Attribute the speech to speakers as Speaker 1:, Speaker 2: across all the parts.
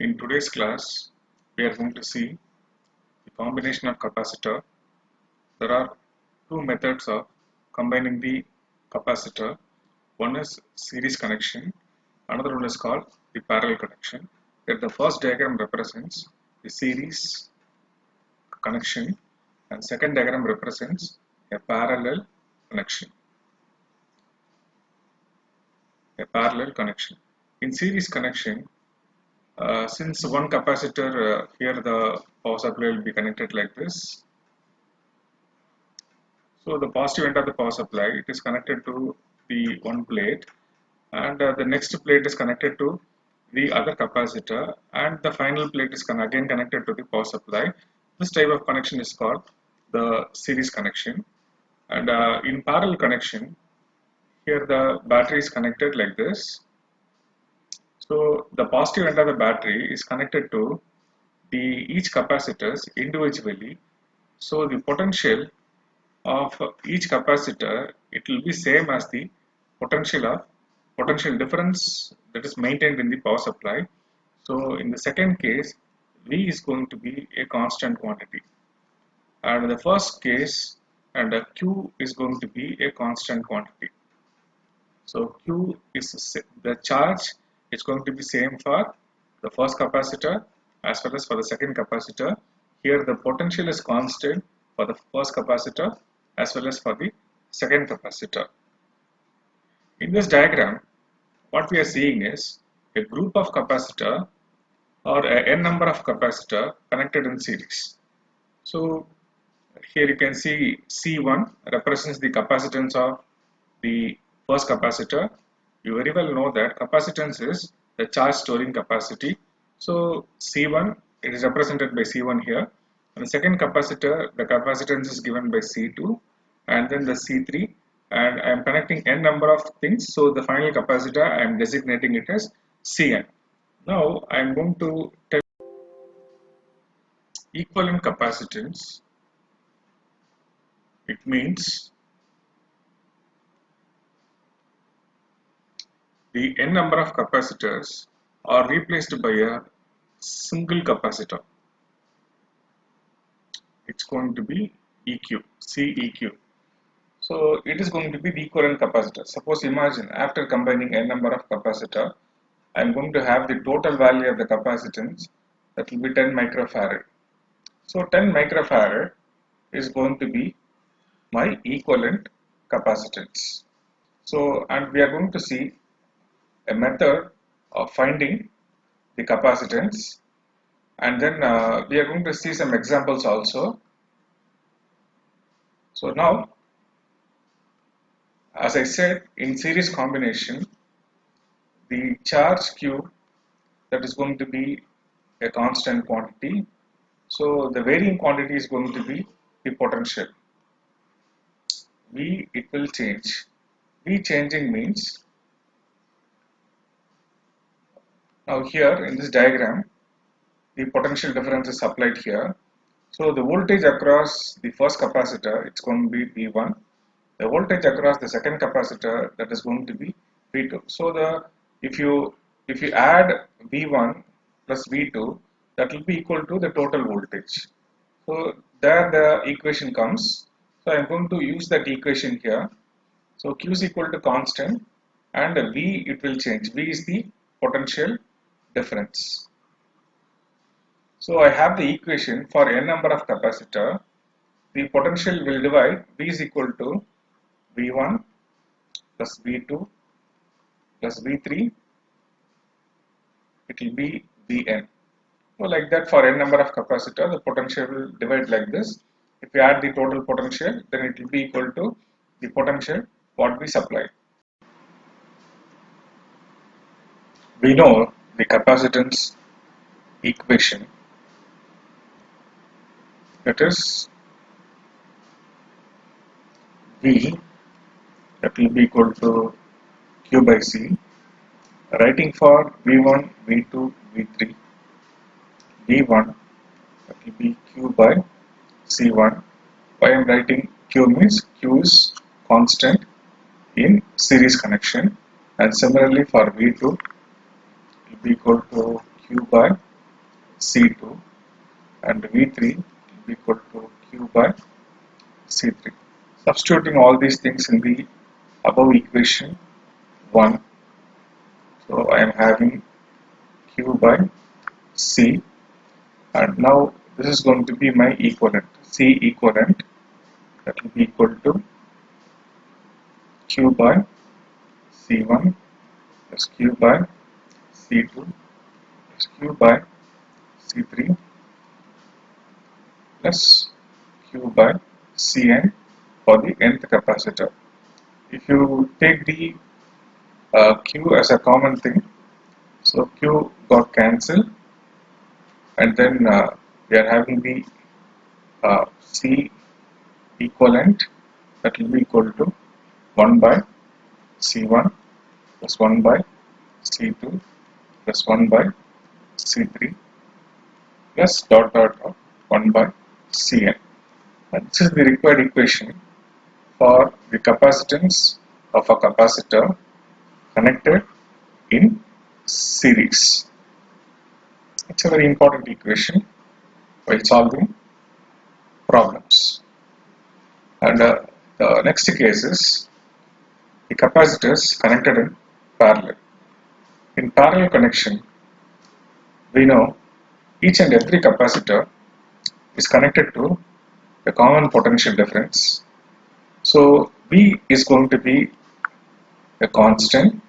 Speaker 1: In today's class, we are going to see the combination of capacitor. There are two methods of combining the capacitor. One is series connection, another one is called the parallel connection. Here the first diagram represents the series connection and second diagram represents a parallel connection. In series connection, since one capacitor, here the power supply will be connected like this. So the positive end of the power supply, it is connected to the one plate, and the next plate is connected to the other capacitor, and the final plate is again connected to the power supply. This type of connection is called the series connection. And in parallel connection, here the battery is connected like this. So the positive end of the battery is connected to each capacitors individually. So the potential of each capacitor, it will be same as the potential difference that is maintained in the power supply. So in the second case, V is going to be a constant quantity, and in the first case, and Q is going to be a constant quantity. So Q is the charge. It's going to be same for the first capacitor as well as for the second capacitor. Here the potential is constant for the first capacitor as well as for the second capacitor. In this diagram, what we are seeing is a group of capacitor or a n number of capacitor connected in series. So here you can see C1 represents the capacitance of the first capacitor. You very well know that capacitance is the charge storing capacity. So C1, it is represented by C1 here. And the second capacitor, the capacitance is given by C2, and then the C3. And I am connecting n number of things. So the final capacitor, I am designating it as Cn. Now I am going to tell equivalent capacitance. It means the n number of capacitors are replaced by a single capacitor. It's going to be EQ, CEQ. So it is going to be the equivalent capacitor. Suppose imagine after combining n number of capacitor, I am going to have the total value of the capacitance, that will be 10 microfarad. So 10 microfarad is going to be my equivalent capacitance. So, and we are going to see a method of finding the capacitance, and then we are going to see some examples also. So now, as I said, in series combination, the charge Q, that is going to be a constant quantity. So the varying quantity is going to be the potential. V, it will change. V changing means, now here in this diagram, the potential difference is applied here. So the voltage across the first capacitor, it's going to be V1. The voltage across the second capacitor, that is going to be V2. So if you add V1 plus V2, that will be equal to the total voltage. So there the equation comes. So I am going to use that equation here. So Q is equal to constant, and V, it will change. V is the potential difference. So I have the equation for n number of capacitor. The potential will divide. V is equal to V1 plus V2 plus V3. It will be Vn. So like that, for n number of capacitor, the potential will divide like this. If we add the total potential, then it will be equal to the potential what we supply. We know the capacitance equation, that is V, that will be equal to Q by C. Writing for V1, V2, V3, V1, that will be Q by C1. Why I am writing Q means Q is constant in series connection, and similarly for V2, it will be equal to Q by C2 and V3 will be equal to Q by C3. Substituting all these things in the above equation 1, so I am having Q by C, and now this is going to be my equivalent, C equivalent, that will be equal to Q by C1 plus Q by C2 plus Q by C3 plus Q by Cn for the nth capacitor. If you take the Q as a common thing, so Q got cancelled, and then we are having the C equivalent, that will be equal to 1 by C1 plus 1 by C2 plus 1 by C3 plus dot dot dot 1 by Cn. And this is the required equation for the capacitance of a capacitor connected in series. It's a very important equation while solving problems. And the next case is the capacitors connected in parallel. In parallel connection, we know each and every capacitor is connected to a common potential difference. So V is going to be a constant,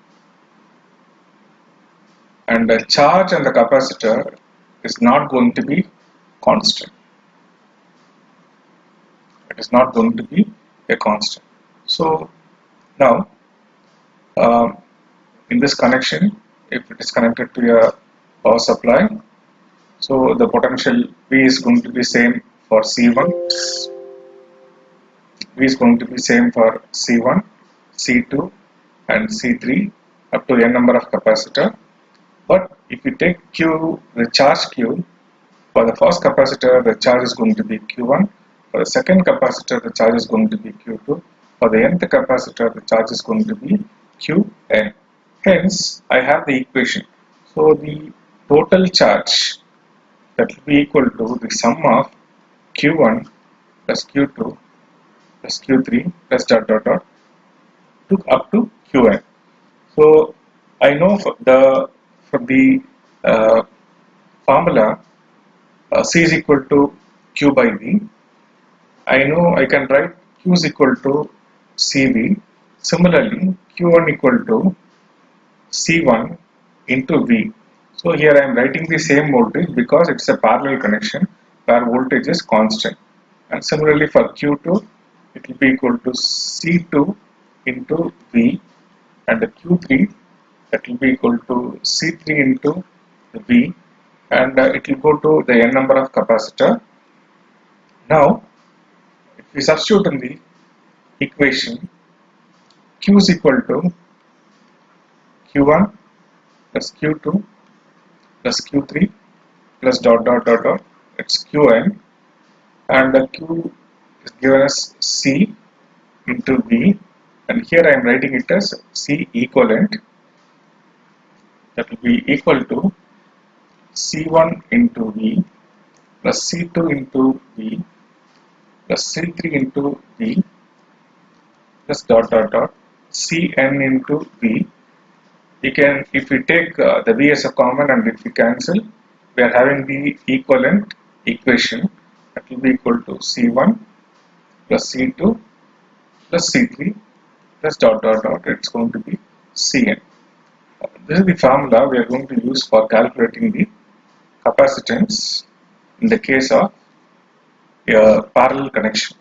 Speaker 1: and the charge on the capacitor is not going to be constant. It is not going to be a constant. So now in this connection, if it is connected to a power supply, so the potential V is going to be same for C1, V is going to be same for C1, C2 and C3 up to n number of capacitor. But if you take Q, the charge Q, for the first capacitor the charge is going to be Q1, for the second capacitor the charge is going to be Q2, for the nth capacitor the charge is going to be Qn. Hence I have the equation. So the total charge, that will be equal to the sum of Q1 plus Q2 plus Q3 plus dot dot dot to up to Qn. So I know from the formula C is equal to Q by V. I know I can write Q is equal to CV. Similarly, Q1 equal to C1 into V. So here I am writing the same voltage because it's a parallel connection where voltage is constant. And similarly for Q2, it will be equal to C2 into V, and the Q3, that will be equal to C3 into V, and it will go to the n number of capacitor. Now if we substitute in the equation, Q is equal to Q1 plus Q2 plus Q3 plus dot dot dot dot, it's Qn, and the Q is given as C into V, and here I am writing it as C equivalent, that will be equal to C1 into V plus C2 into V plus C3 into V plus dot dot dot Cn into V. We can, if we take the V as a common and if we cancel, we are having the equivalent equation, that will be equal to C1 plus C2 plus C3 plus dot dot dot, it's going to be Cn. This is the formula we are going to use for calculating the capacitance in the case of a parallel connection.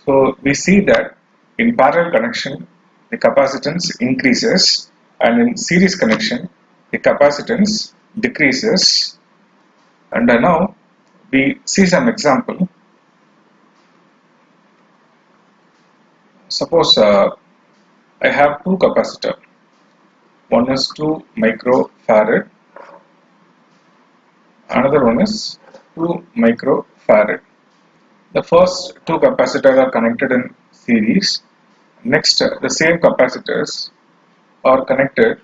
Speaker 1: So we see that in parallel connection the capacitance increases, and in series connection the capacitance decreases. And now we see some example. Suppose I have two capacitor, one is 2 microfarad, another one is 2 microfarad. The first two capacitors are connected in series. Next, the same capacitors are connected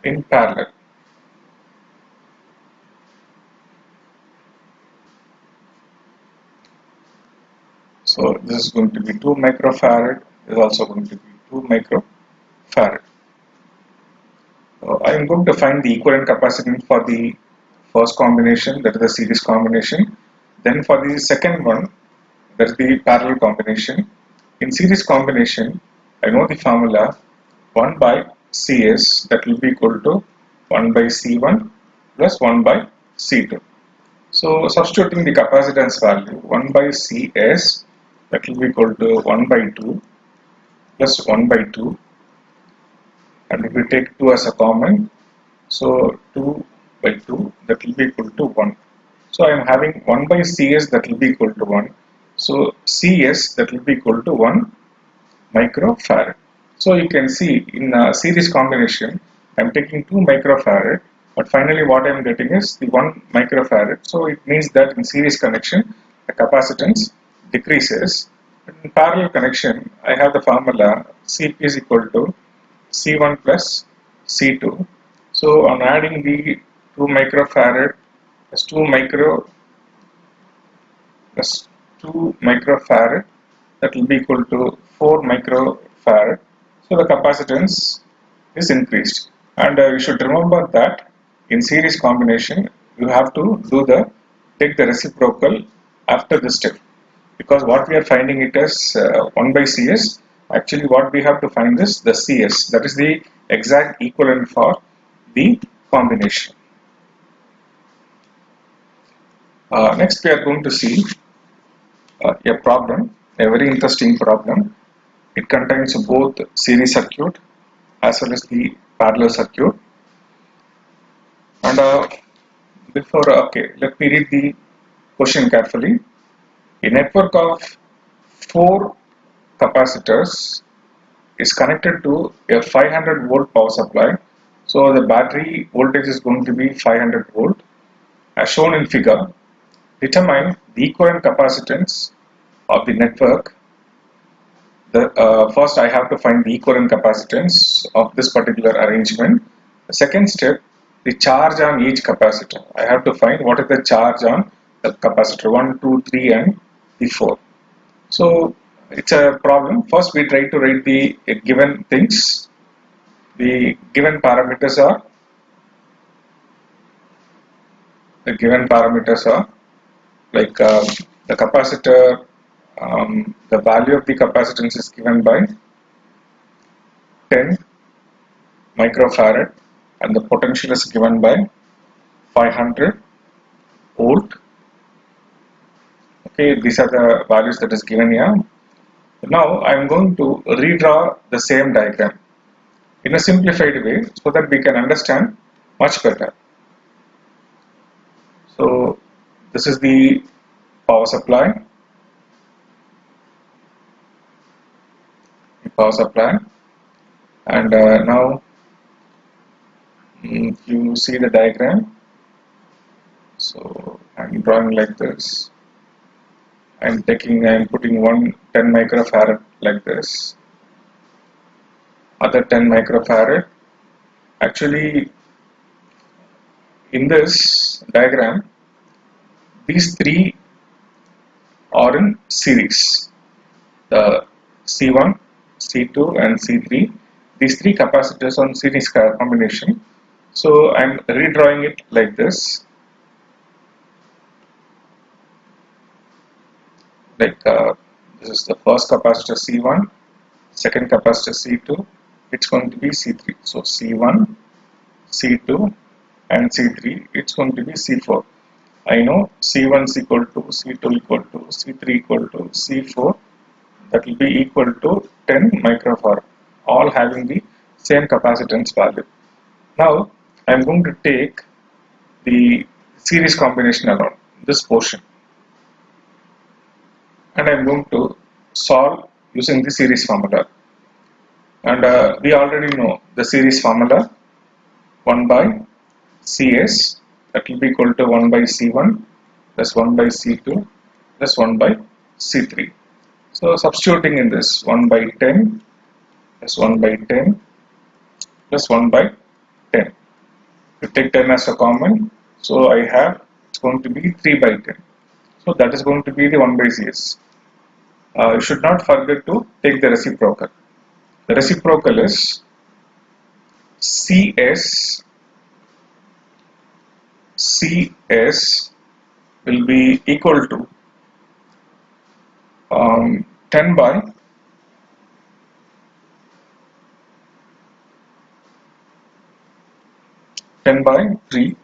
Speaker 1: in parallel. So this is going to be 2 microfarad, is also going to be 2 microfarad. So I am going to find the equivalent capacitance for the first combination, that is the series combination. Then for the second one, that is the parallel combination. In series combination, I know the formula 1 by Cs, that will be equal to 1 by C1 plus 1 by C2. So substituting the capacitance value 1 by Cs, that will be equal to 1 by 2 plus 1 by 2, and if we take 2 as a common, so 2 by 2, that will be equal to 1. So I am having 1 by Cs, that will be equal to 1. So Cs, that will be equal to 1 microfarad. So you can see in a series combination, I am taking 2 microfarad, but finally what I am getting is the 1 microfarad. So it means that in series connection, the capacitance decreases. In parallel connection, I have the formula Cp is equal to C1 plus C2. So on adding the 2 microfarad plus 2 microfarad, that will be equal to 4 microfarad. So the capacitance is increased. And you should remember that in series combination, you have to take the reciprocal after this step, because what we are finding it as 1 by Cs, actually what we have to find is the Cs, that is the exact equivalent for the combination. Next we are going to see a problem, a very interesting problem. It contains both series circuit as well as the parallel circuit. And let me read the question carefully. A network of 4 capacitors is connected to a 500 volt power supply. So the battery voltage is going to be 500 volt. As shown in figure, determine the equivalent capacitance of the network. First I have to find the equivalent capacitance of this particular arrangement. The second step, the charge on each capacitor. I have to find what is the charge on the capacitor 1, 2, 3 and the 4. So it's a problem. First we try to write the given things. The given parameters are like the capacitor, the value of the capacitance is given by 10 microfarad and the potential is given by 500 volt. Okay, these are the values that is given here. Now I am going to redraw the same diagram in a simplified way so that we can understand much better. So this is the power supply, and now you see the diagram. So I'm drawing like this. I'm putting 10 microfarad like this, other 10 microfarad. Actually, in this diagram, these three are in series. The C1, C2 and C3. These three capacitors on series combination. So I'm redrawing it like this. This is the first capacitor C1, second capacitor C2, it's going to be C3. So C1, C2 and C3, it's going to be C4. I know C1 is equal to C2 equal to C3 equal to C4, that will be equal to 10 microfarad, all having the same capacitance value. Now I am going to take the series combination alone, this portion, and I am going to solve using the series formula. And we already know the series formula 1 by Cs, that will be equal to 1 by C1 plus 1 by C2 plus 1 by C3. So substituting in this 1 by 10 plus 1 by 10 plus 1 by 10. You take 10 as a common, so I have, it's going to be 3 by 10. So that is going to be the 1 by Cs. you should not forget to take the reciprocal. The reciprocal is CS will be equal to 10 by 3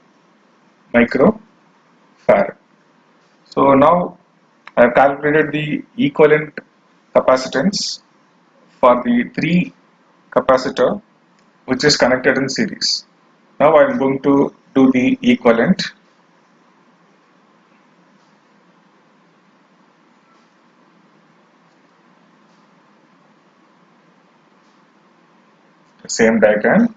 Speaker 1: microfarad. So now I have calculated the equivalent capacitance for the 3 capacitor which is connected in series. Now I am going to do the equivalent. Same diagram.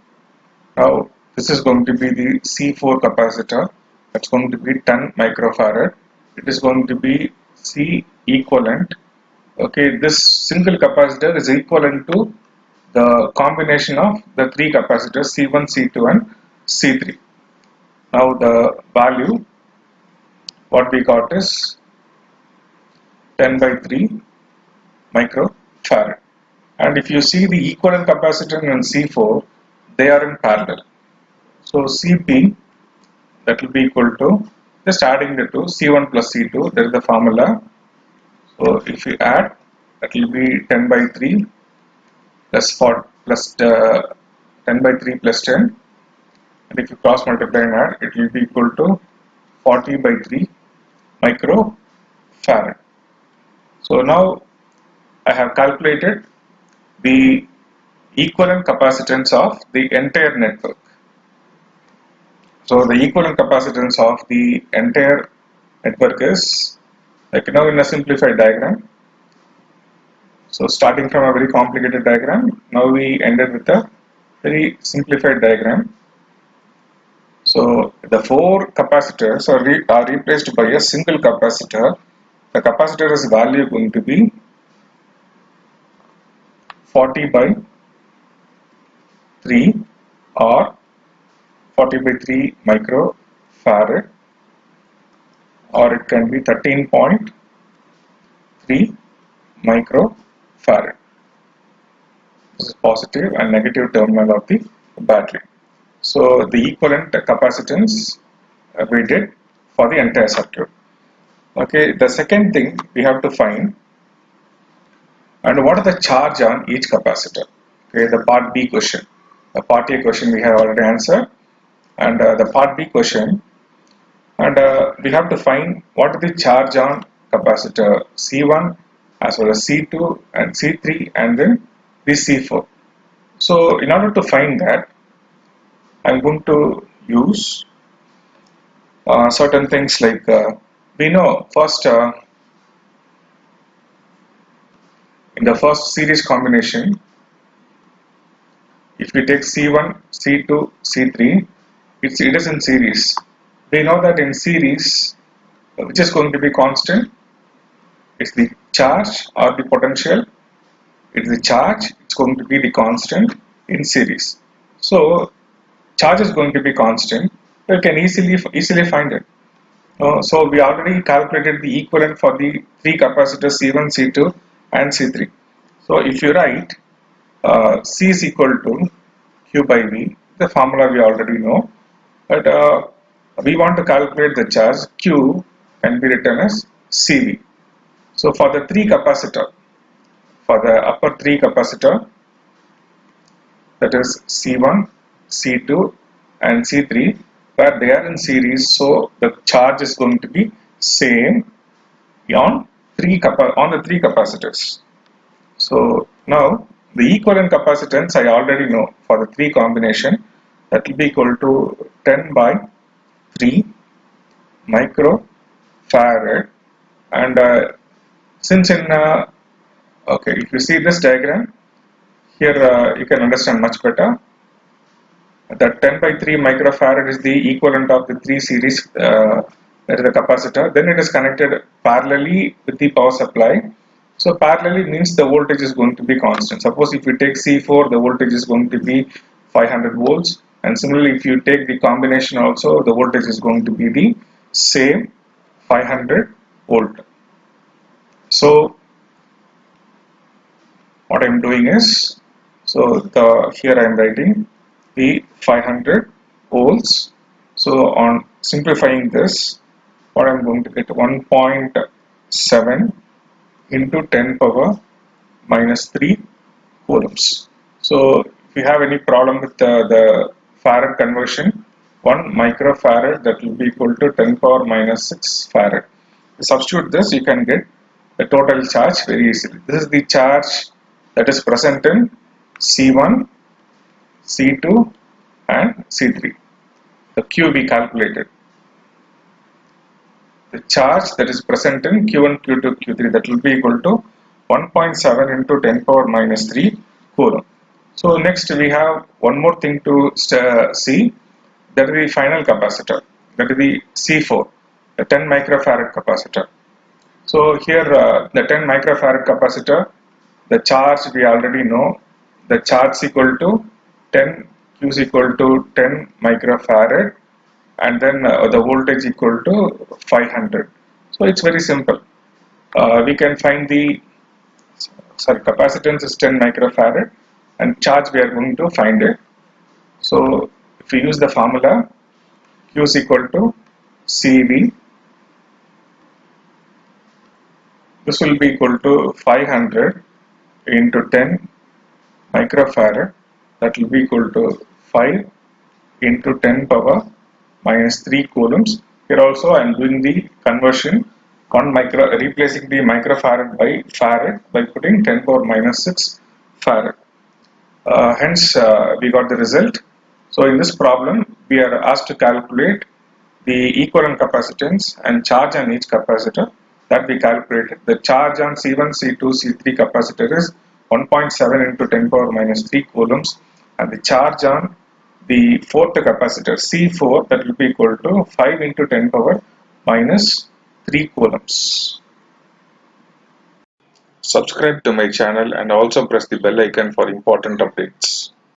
Speaker 1: Now this is going to be the C4 capacitor. That's going to be 10 microfarad. It is going to be C equivalent. Okay, this single capacitor is equivalent to the combination of the 3 capacitors C1, C2 and C3. Now the value what we got is 10 by 3 microfarad. And if you see the equivalent capacitor in C4, they are in parallel. So Cp, that will be equal to, just adding the two, C1 plus C2, that is the formula. So if you add, that will be 10 by 3 plus 4 plus 10 by 3 plus 10, and if you cross multiply and add, it will be equal to 40 by 3 microfarad. So now I have calculated the equivalent capacitance of the entire network. So the equivalent capacitance of the entire network is like now in a simplified diagram. So starting from a very complicated diagram, now we ended with a very simplified diagram. So the 4 capacitors are replaced by a single capacitor. The capacitor's value going to be 40 by 3 or 40 by 3 microfarad, or it can be 13.3 microfarad. This is positive and negative terminal of the battery. So the equivalent capacitance we did for the entire circuit. Okay, the second thing we have to find, and what is the charge on each capacitor. Okay, the part B question. The part A question we have already answered, and the part B question, and we have to find what is the charge on capacitor C1 as well as C2 and C3 and then the C4. So in order to find that, I'm going to use certain things like we know first in the first series combination, if we take C1, C2, C3, it is in series. We know that in series, which is going to be constant, it's the charge or the potential. It's the charge, it's going to be the constant in series. So charge is going to be constant. You can easily find it. So we already calculated the equivalent for the 3 capacitors C1, C2 and C3. So if you write C is equal to Q by V, the formula we already know, but we want to calculate the charge. Q can be written as CV. So for the 3 capacitor, for the upper 3 capacitor, that is C1, C2 and C3, where they are in series, so the charge is going to be same on the 3 capacitors. So now the equivalent capacitance I already know for the 3 combination, that will be equal to 10 by 3 microfarad, and since in okay, if you see this diagram here, you can understand much better that 10 by 3 microfarad is the equivalent of the 3 series, that is the capacitor. Then it is connected parallelly with the power supply. So parallelly means the voltage is going to be constant. Suppose if you take C4, the voltage is going to be 500 volts, and similarly if you take the combination also, the voltage is going to be the same 500 volt. So what I'm doing is, so here I'm writing the 500 volts. So on simplifying this, what I'm going to get 1.7 into 10 power minus 3 coulombs. So if you have any problem with the farad conversion, 1 microfarad that will be equal to 10 power minus 6 farad. Substitute this, you can get the total charge very easily. This is the charge that is present in C1, C2 and C3. The Q we calculated. The charge that is present in Q1, Q2, Q3, that will be equal to 1.7 into 10 power minus 3 coulomb. So next we have one more thing to see, that is the final capacitor, that is the C4, the 10 microfarad capacitor. So here the 10 microfarad capacitor, the charge we already know, the charge is equal to 10, Q is equal to 10 microfarad, and then the voltage equal to 500. So it's very simple. We can find the, sorry, capacitance is 10 microfarad and charge we are going to find it. So if we use the formula, Q is equal to CV, this will be equal to 500 into 10 microfarad, that will be equal to 5 into 10 power minus 3 coulombs. Here also I am doing the conversion, replacing the microfarad by farad by putting 10 power minus 6 farad. Hence we got the result. So in this problem we are asked to calculate the equivalent capacitance and charge on each capacitor, that we calculated. The charge on C1, C2, C3 capacitor is 1.7 into 10 power minus 3 coulombs, and the charge on the fourth capacitor C4, that will be equal to 5 into 10 power minus 3 coulombs. Subscribe to my channel and also press the bell icon for important updates.